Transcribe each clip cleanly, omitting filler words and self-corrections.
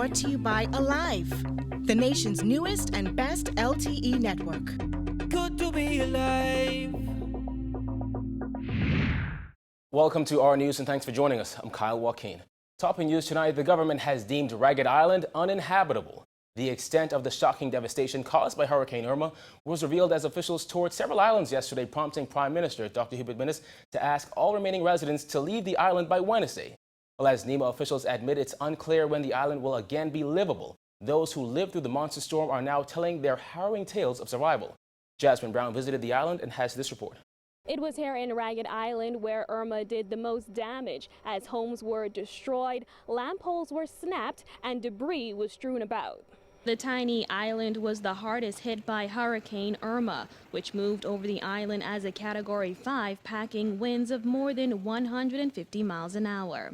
brought to you by Alive, the nation's newest and best LTE network. Good to be alive. Welcome to our news and thanks for joining us. I'm Kyle Joaquin. Topping news tonight, the government has deemed Ragged Island uninhabitable. The extent of the shocking devastation caused by Hurricane Irma was revealed as officials toured several islands yesterday, prompting Prime Minister Dr. Hubert Minnis to ask all remaining residents to leave the island by Wednesday. Well, as NEMA officials admit it's unclear when the island will again be livable, those who lived through the monster storm are now telling their harrowing tales of survival. Jasmine Brown visited the island and has this report. It was here in Ragged Island where Irma did the most damage, as homes were destroyed, lamp poles were snapped, and debris was strewn about. The tiny island was the hardest hit by Hurricane Irma, which moved over the island as a Category 5, packing winds of more than 150 miles an hour.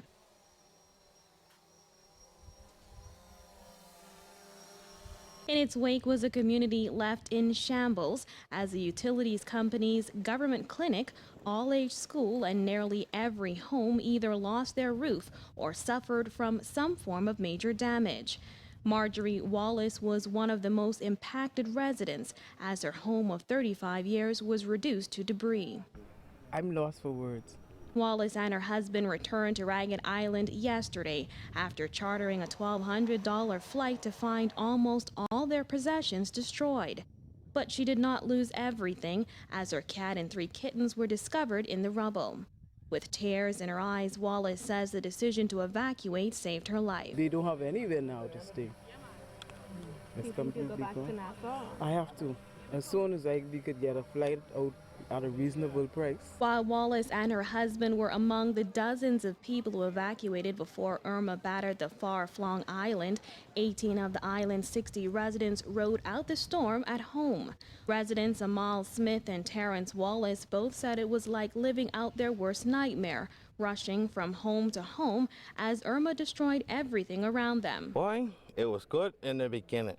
In its wake was a community left in shambles as the utilities companies, government clinic, all-age school, and nearly every home either lost their roof or suffered from some form of major damage. Marjorie Wallace was one of the most impacted residents as her home of 35 years was reduced to debris. I'm lost for words. Wallace and her husband returned to Ragged Island yesterday after chartering a $1,200 flight to find almost all their possessions destroyed. But she did not lose everything, as her cat and 3 kittens were discovered in the rubble. With tears in her eyes, Wallace says the decision to evacuate saved her life. They don't have anywhere now to stay. It's completely gone. I have to. As soon as we could get a flight out at a reasonable price. While Wallace and her husband were among the dozens of people who evacuated before Irma battered the far-flung island, 18 of the island's 60 residents rode out the storm at home. Residents Amal Smith and Terrence Wallace both said it was like living out their worst nightmare, rushing from home to home as Irma destroyed everything around them. Boy, it was good in the beginning,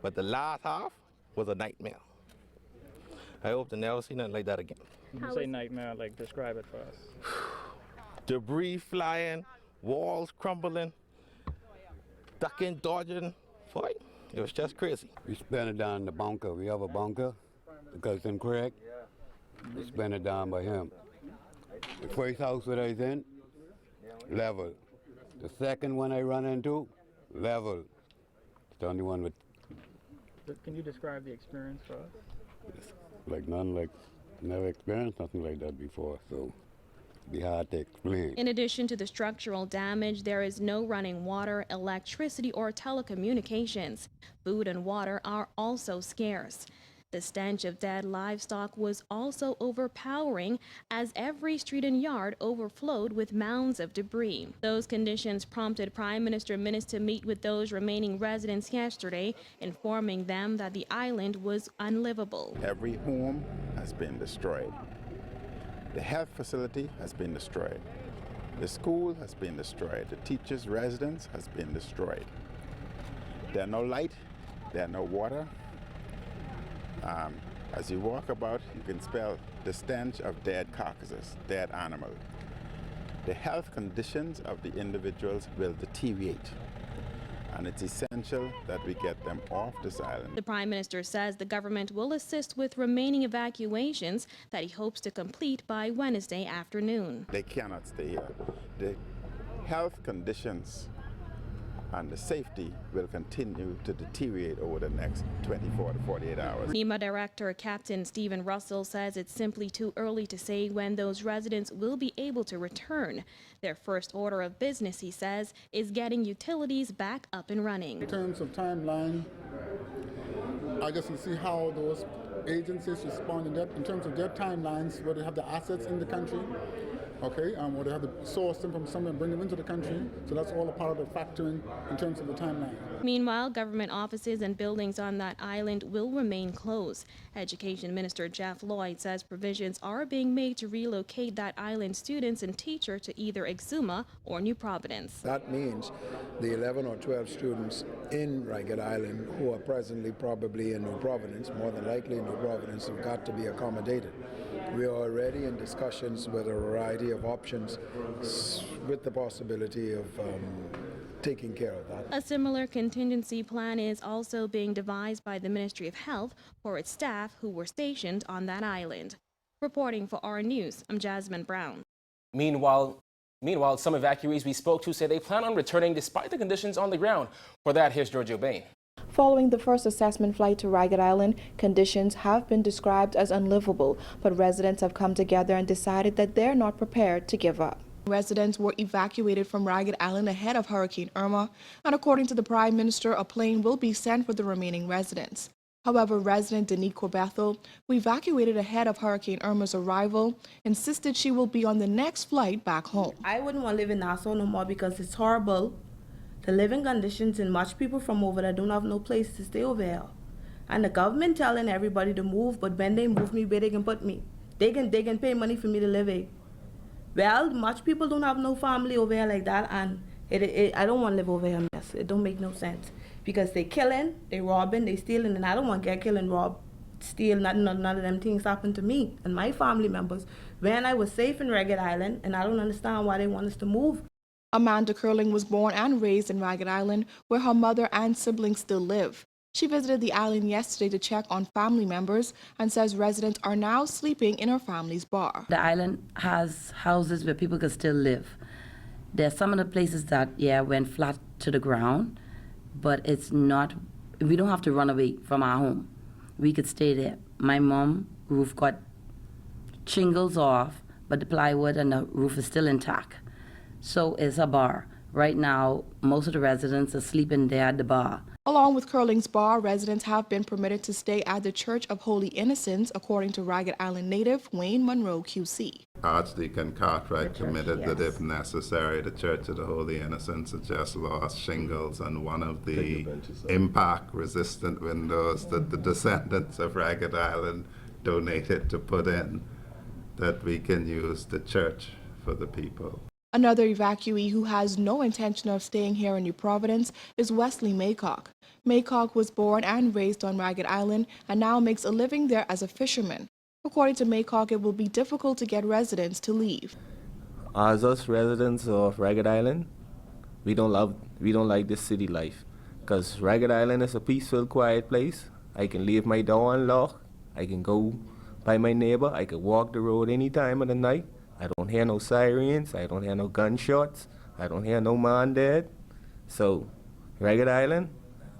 but the last half was a nightmare. I hope to never see nothing like that again. When you say nightmare, like describe it for us. Debris flying, walls crumbling, ducking, dodging. Boy, it was just crazy. We spent it down in the bunker. We have a bunker, the cousin Craig. We spent it down by him. The first house that I was in, level. The second one I run into, level. It's the only one with. Can you describe the experience for us? Like none, like never experienced nothing like that before, so it'd be hard to explain. In addition to the structural damage, there is no running water, electricity, or telecommunications. Food and water are also scarce. The stench of dead livestock was also overpowering as every street and yard overflowed with mounds of debris. Those conditions prompted Prime Minister Minnis to meet with those remaining residents yesterday, informing them that the island was unlivable. Every home has been destroyed. The health facility has been destroyed. The school has been destroyed. The teachers' residence has been destroyed. There's no light, there's no water. As you walk about, you can smell the stench of dead carcasses, dead animals. The health conditions of the individuals will deteriorate, and it's essential that we get them off this island. The Prime Minister says the government will assist with remaining evacuations that he hopes to complete by Wednesday afternoon. They cannot stay here. The health conditions and the safety will continue to deteriorate over the next 24 to 48 hours. NEMA Director Captain Stephen Russell says it's simply too early to say when those residents will be able to return. Their first order of business, he says, is getting utilities back up and running. In terms of timeline, I guess we'll see how those agencies respond in terms of their timelines, where they have the assets in the country. Okay, where they have to source them from somewhere and bring them into the country. So that's all a part of the factoring in terms of the timeline. Meanwhile, government offices and buildings on that island will remain closed. Education Minister Jeff Lloyd says provisions are being made to relocate that island students and teachers to either Exuma or New Providence. That means the 11 or 12 students in Ragged Island who are presently probably in New Providence, more than likely in New Providence, have got to be accommodated. We are already in discussions with a variety of options with the possibility of taking care of that. A similar contingency plan is also being devised by the Ministry of Health for its staff who were stationed on that island. Reporting for our News, I'm Jasmine Brown. Meanwhile, some evacuees we spoke to say they plan on returning despite the conditions on the ground. For that, here's Giorgio Bain. Following the first assessment flight to Ragged Island, conditions have been described as unlivable, but residents have come together and decided that they're not prepared to give up. Residents were evacuated from Ragged Island ahead of Hurricane Irma, and according to the Prime Minister, a plane will be sent for the remaining residents. However, resident Danique Bethel, who evacuated ahead of Hurricane Irma's arrival, insisted she will be on the next flight back home. I wouldn't want to live in Nassau no more because it's horrible. The living conditions, and much people from over there don't have no place to stay over here. And the government telling everybody to move, but when they move me, where they can put me? They can pay money for me to live here. Well, much people don't have no family over here like that, and I don't want to live over here. Yes, it don't make no sense. Because they killing, they robbing, they stealing, and I don't want to get killed and rob, steal, none of them things happen to me and my family members when I was safe in Ragged Island, and I don't understand why they want us to move. Amanda Curling was born and raised in Ragged Island, where her mother and siblings still live. She visited the island yesterday to check on family members and says residents are now sleeping in her family's bar. The island has houses where people can still live. There are some of the places that, went flat to the ground, but it's not, we don't have to run away from our home. We could stay there. My mom's roof got shingles off, but the plywood and the roof is still intact. So it's a bar. Right now, most of the residents are sleeping there at the bar. Along with Curling's bar, residents have been permitted to stay at the Church of Holy Innocents, according to Ragged Island native Wayne Monroe, QC. Archdeacon Cartwright committed that if necessary, the Church of the Holy Innocents had just lost shingles on one of the impact-resistant windows that the descendants of Ragged Island donated to put in, that we can use the church for the people. Another evacuee who has no intention of staying here in New Providence is Wesley Maycock. Maycock was born and raised on Ragged Island and now makes a living there as a fisherman. According to Maycock, it will be difficult to get residents to leave. As us residents of Ragged Island, we don't like this city life, because Ragged Island is a peaceful, quiet place. I can leave my door unlocked. I can go by my neighbor. I can walk the road any time of the night. I don't hear no sirens, I don't hear no gunshots, I don't hear no man dead. So, Ragged Island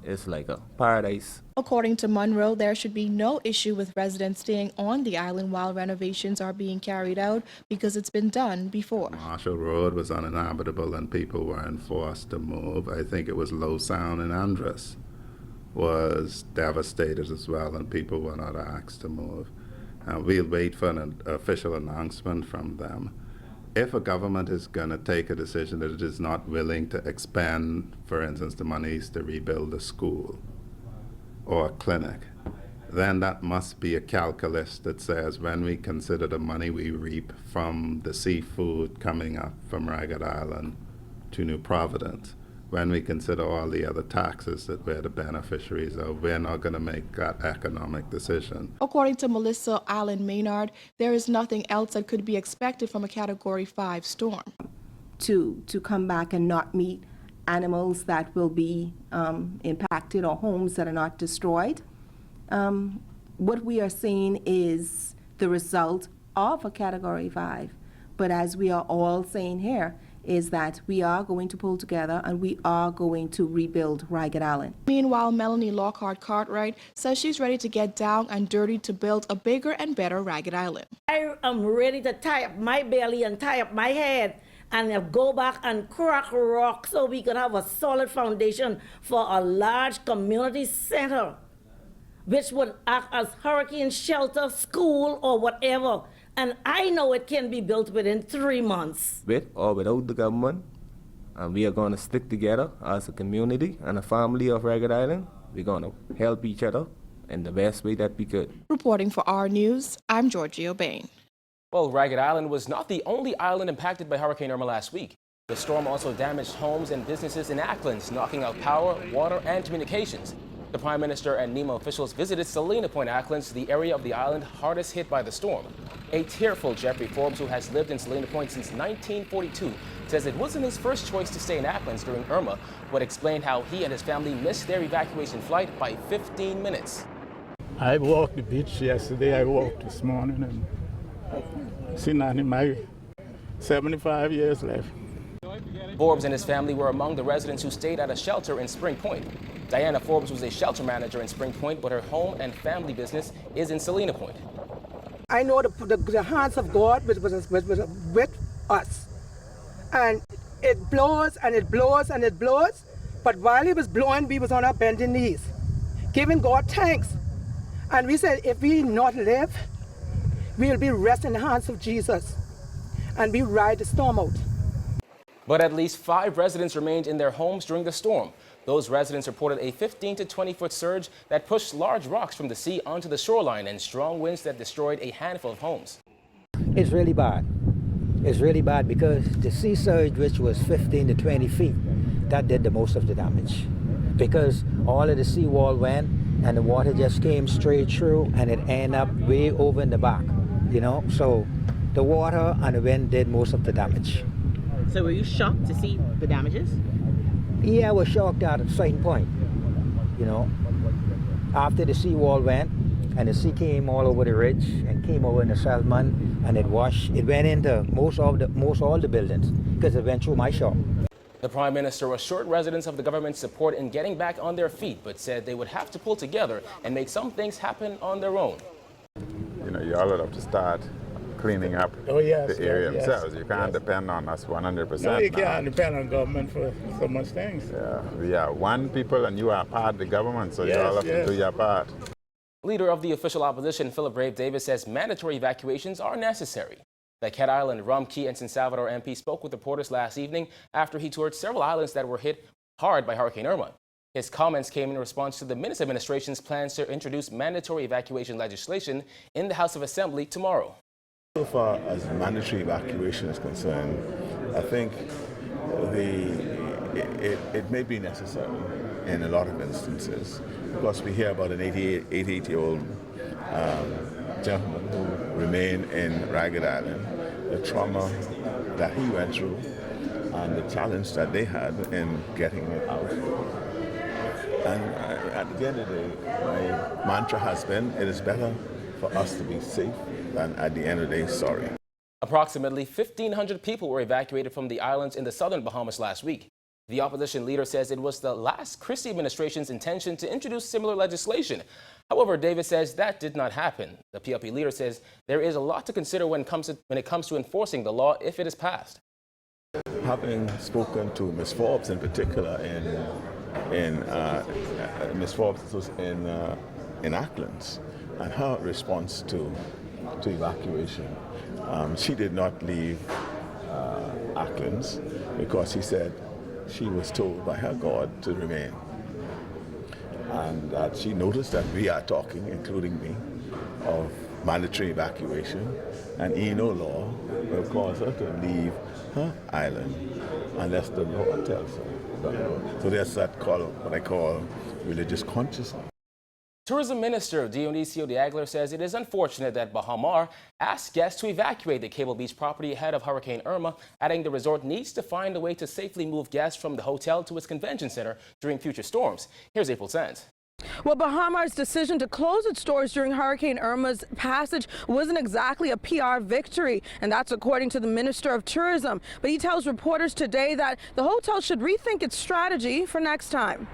is like a paradise. According to Monroe, there should be no issue with residents staying on the island while renovations are being carried out because it's been done before. Marshall Road was uninhabitable and people weren't forced to move. I think it was Low Sound in Andros was devastated as well, and people were not asked to move. We'll wait for an official announcement from them. If a government is going to take a decision that it is not willing to expend, for instance, the monies to rebuild a school or a clinic, then that must be a calculus that says when we consider the money we reap from the seafood coming up from Ragged Island to New Providence, when we consider all the other taxes that we're the beneficiaries of, we're not going to make that economic decision. According to Melissa Allen Maynard, there is nothing else that could be expected from a Category 5 storm. To come back and not meet animals that will be impacted or homes that are not destroyed. What we are seeing is the result of a Category 5. But as we are all saying here, is that we are going to pull together and we are going to rebuild Ragged Island. Meanwhile, Melanie Lockhart Cartwright says she's ready to get down and dirty to build a bigger and better Ragged Island. I am ready to tie up my belly and tie up my head and go back and crack rock so we could have a solid foundation for a large community center, which would act as hurricane shelter, school, or whatever. And I know it can be built within 3 months. With or without the government, and we are going to stick together as a community and a family of Ragged Island. We're going to help each other in the best way that we could. Reporting for our News, I'm Giorgio Bain. Well, Ragged Island was not the only island impacted by Hurricane Irma last week. The storm also damaged homes and businesses in Acklands, knocking out power, water, and communications. The Prime Minister and NEMA officials visited Salina Point, Acklands, the area of the island hardest hit by the storm. A tearful Jeffrey Forbes, who has lived in Salina Point since 1942, says it wasn't his first choice to stay in Acklands during Irma, but explained how he and his family missed their evacuation flight by 15 minutes. I walked the beach yesterday, I walked this morning, and see nothing in my 75 years left. Forbes and his family were among the residents who stayed at a shelter in Spring Point. Diana Forbes was a shelter manager in Spring Point, but her home and family business is in Salina Point. I know the hands of God was with us. And it blows and it blows and it blows. But while it was blowing, we was on our bending knees, giving God thanks. And we said, if we not live, we'll be resting in the hands of Jesus. And we ride the storm out. But at least 5 residents remained in their homes during the storm. Those residents reported a 15 to 20-foot surge that pushed large rocks from the sea onto the shoreline and strong winds that destroyed a handful of homes. It's really bad. It's really bad because the sea surge, which was 15 to 20 feet, that did the most of the damage. Because all of the seawall went and the water just came straight through and it ended up way over in the back, you know? So the water and the wind did most of the damage. So were you shocked to see the damages? Yeah, I was shocked at a certain point, you know. After the seawall went and the sea came all over the ridge and came over in the Salmon and it went into most all the buildings because it went through my shop. The Prime Minister assured residents of the government's support in getting back on their feet, but said they would have to pull together and make some things happen on their own. You know, you all have to start cleaning up the area themselves. You can't depend on us 100%. No, you can't depend on government for so much things. Yeah, we are one people and you are part of the government, so you all have to do your part. Leader of the official opposition, Philip Brave Davis, says mandatory evacuations are necessary. The Cat Island, Rum Key, and San Salvador MP spoke with reporters last evening after he toured several islands that were hit hard by Hurricane Irma. His comments came in response to the Minutes administration's plans to introduce mandatory evacuation legislation in the House of Assembly tomorrow. So far as mandatory evacuation is concerned, I think it may be necessary in a lot of instances because we hear about an 88-year-old gentleman who remained in Ragged Island, the trauma that he went through and the challenge that they had in getting it out. And at the end of the day, my mantra has been, it is better for us to be safe than at the end of the day, sorry. Approximately 1,500 people were evacuated from the islands in the southern Bahamas last week. The opposition leader says it was the last Christie administration's intention to introduce similar legislation. However, Davis says that did not happen. The PLP leader says there is a lot to consider when it comes to enforcing the law if it is passed. Having spoken to Ms. Forbes in particular Ms. Forbes was in Acklands, and her response to evacuation, she did not leave Acklands because she said she was told by her God to remain, and that she noticed that we are talking, including me, of mandatory evacuation, and no law will cause her to leave her island unless the law tells her. So there's that what I call religious consciousness. Tourism Minister Dionisio de Aguilar says it is unfortunate that Bahamar asked guests to evacuate the Cable Beach property ahead of Hurricane Irma, adding the resort needs to find a way to safely move guests from the hotel to its convention center during future storms. Here's April Sands. Well, Bahamar's decision to close its doors during Hurricane Irma's passage wasn't exactly a PR victory, and that's according to the Minister of Tourism. But he tells reporters today that the hotel should rethink its strategy for next time.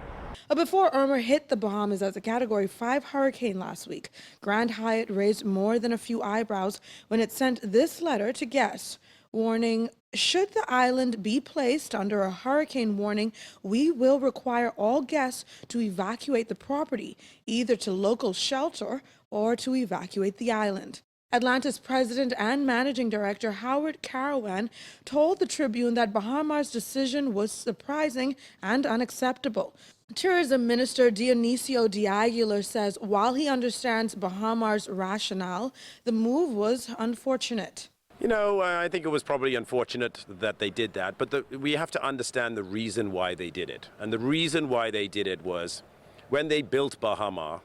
Before Irma hit the Bahamas as a Category 5 hurricane last week, Grand Hyatt raised more than a few eyebrows when it sent this letter to guests, warning, should the island be placed under a hurricane warning, we will require all guests to evacuate the property, either to local shelter or to evacuate the island. Atlanta's president and managing director Howard Carawan told the Tribune that Bahamar's decision was surprising and unacceptable. Tourism Minister Dionisio de Aguilar says while he understands Bahamar's rationale, the move was unfortunate. You know, I think it was probably unfortunate that they did that, but we have to understand the reason why they did it. And the reason why they did it was when they built Bahamar,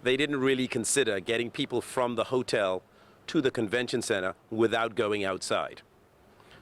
they didn't really consider getting people from the hotel to the convention center without going outside.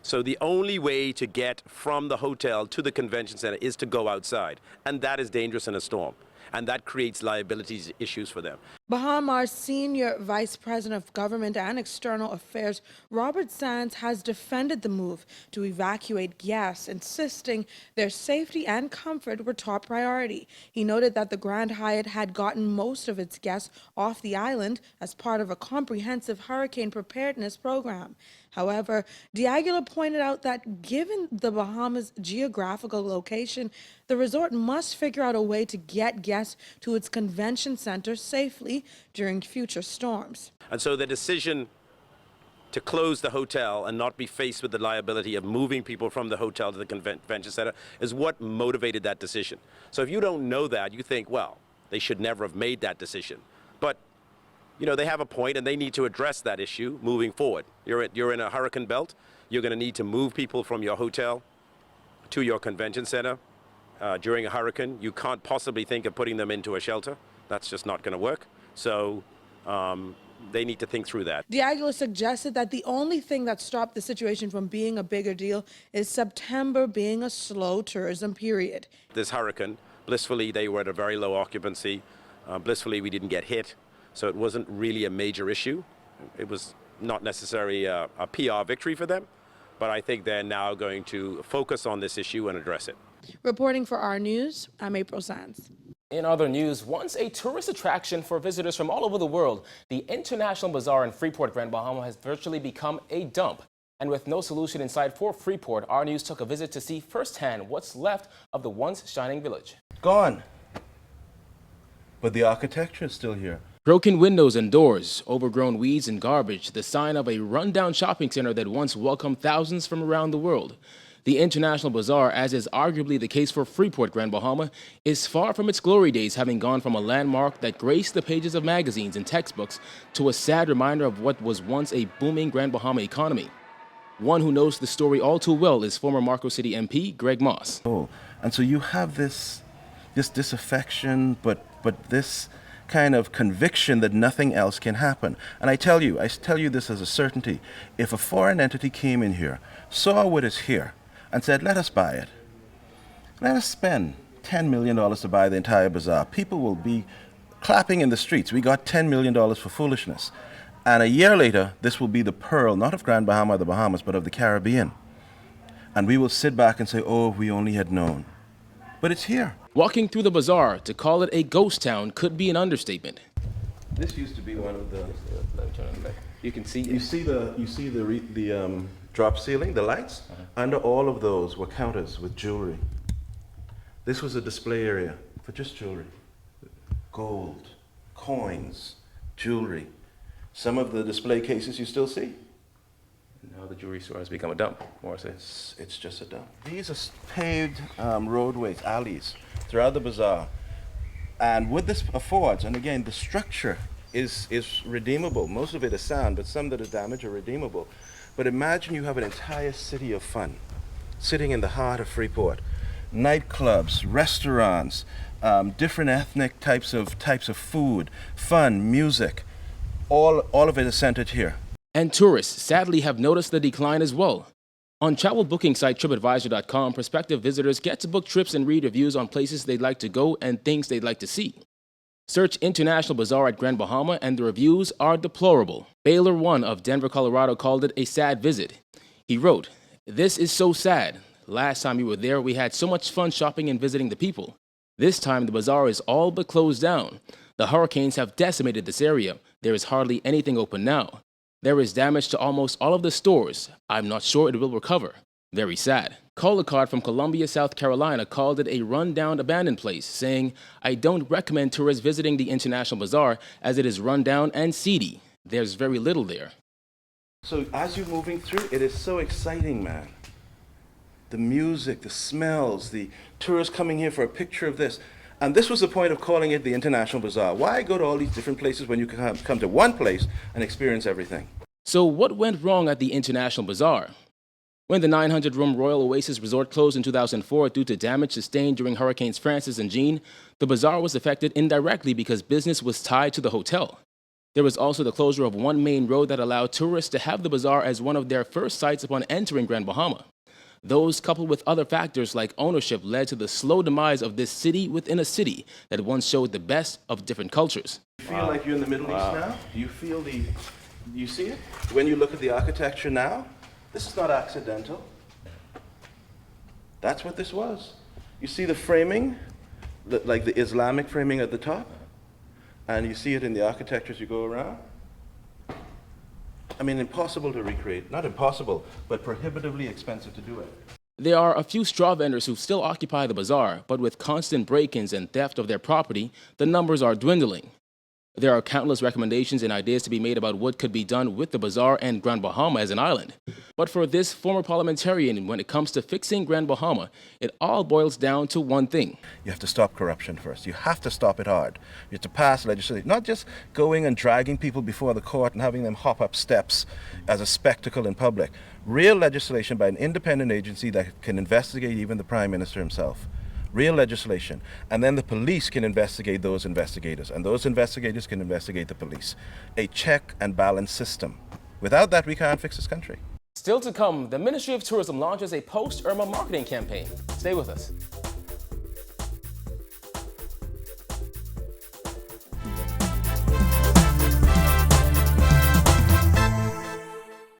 So the only way to get from the hotel to the convention center is to go outside, and that is dangerous in a storm, and that creates liability issues for them. Bahamar's Senior Vice President of Government and External Affairs, Robert Sands, has defended the move to evacuate guests, insisting their safety and comfort were top priority. He noted that the Grand Hyatt had gotten most of its guests off the island as part of a comprehensive hurricane preparedness program. However, D'Aguilar pointed out that given the Bahamas' geographical location, the resort must figure out a way to get guests to its convention center safely during future storms. And so the decision to close the hotel and not be faced with the liability of moving people from the hotel to the convention center is what motivated that decision. So if you don't know that, you think, well, they should never have made that decision. But you know, they have a point, and they need to address that issue moving forward. You're in a hurricane belt. You're going to need to move people from your hotel to your convention center during a hurricane. You can't possibly think of putting them into a shelter. That's just not going to work. So they need to think through that. D'Aguilar suggested that the only thing that stopped the situation from being a bigger deal is September being a slow tourism period. This hurricane, blissfully, they were at a very low occupancy. Blissfully, we didn't get hit. So it wasn't really a major issue. It was not necessarily a PR victory for them, but I think they're now going to focus on this issue and address it. Reporting for our news, I'm April Sands. In other news, once a tourist attraction for visitors from all over the world, the International Bazaar in Freeport, Grand Bahama has virtually become a dump. And with no solution in sight for Freeport, our news took a visit to see firsthand what's left of the once shining village. Gone. But the architecture is still here. Broken windows and doors, overgrown weeds and garbage, the sign of a rundown shopping center that once welcomed thousands from around the world. The International Bazaar, as is arguably the case for Freeport, Grand Bahama, is far from its glory days, having gone from a landmark that graced the pages of magazines and textbooks to a sad reminder of what was once a booming Grand Bahama economy. One who knows the story all too well is former Marco City MP Greg Moss. Oh, and so you have this disaffection, but this kind of conviction that nothing else can happen. And I tell you this as a certainty. If a foreign entity came in here, saw what is here, and said, let us buy it. Let us spend $10 million to buy the entire bazaar. People will be clapping in the streets. We got $10 million for foolishness. And a year later, this will be the pearl, not of Grand Bahama or the Bahamas, but of the Caribbean. And we will sit back and say, oh, we only had known. But it's here. Walking through the bazaar, to call it a ghost town could be an understatement. This used to be one of the. You can see. You see the drop ceiling, the lights. Under all of those were counters with jewelry. This was a display area for just jewelry, gold, coins, jewelry. Some of the display cases you still see. Now the jewelry store has become a dump, more so. It's just a dump. These are paved roadways, alleys throughout the bazaar. And what this affords, and again, the structure is redeemable. Most of it is sound, but some that are damaged are redeemable. But imagine you have an entire city of fun sitting in the heart of Freeport. Nightclubs, restaurants, different ethnic types of food, fun, music. All of it is centered here. And tourists sadly have noticed the decline as well. On travel booking site TripAdvisor.com, prospective visitors get to book trips and read reviews on places they'd like to go and things they'd like to see. Search International Bazaar at Grand Bahama and the reviews are deplorable. Baylor 1 of Denver, Colorado called it a sad visit. He wrote, "This is so sad. Last time we were there, we had so much fun shopping and visiting the people. This time the bazaar is all but closed down. The hurricanes have decimated this area. There is hardly anything open now. There is damage to almost all of the stores. I'm not sure it will recover. Very sad." Colacard from Columbia, South Carolina called it a run-down abandoned place, saying, "I don't recommend tourists visiting the International Bazaar as it is run-down and seedy. There's very little there." So as you're moving through, it is so exciting, man. The music, the smells, the tourists coming here for a picture of this. And this was the point of calling it the International Bazaar. Why go to all these different places when you can come to one place and experience everything? So what went wrong at the International Bazaar? When the 900-room Royal Oasis Resort closed in 2004 due to damage sustained during Hurricanes Francis and Jean, the bazaar was affected indirectly because business was tied to the hotel. There was also the closure of one main road that allowed tourists to have the bazaar as one of their first sites upon entering Grand Bahama. Those, coupled with other factors like ownership, led to the slow demise of this city within a city that once showed the best of different cultures. You feel like you're in the Middle East now? Do you feel you see it? When you look at the architecture now, this is not accidental. That's what this was. You see the framing, like the Islamic framing at the top, and you see it in the architecture as you go around. I mean, impossible to recreate. Not impossible, but prohibitively expensive to do it. There are a few straw vendors who still occupy the bazaar, but with constant break-ins and theft of their property, the numbers are dwindling. There are countless recommendations and ideas to be made about what could be done with the bazaar and Grand Bahama as an island. But for this former parliamentarian, when it comes to fixing Grand Bahama, it all boils down to one thing. You have to stop corruption first. You have to stop it hard. You have to pass legislation, not just going and dragging people before the court and having them hop up steps as a spectacle in public. Real legislation by an independent agency that can investigate even the Prime Minister himself. Real legislation. And then the police can investigate those investigators, and those investigators can investigate the police. A check and balance system. Without that, we can't fix this country. Still to come, the Ministry of Tourism launches a post-Irma marketing campaign. Stay with us.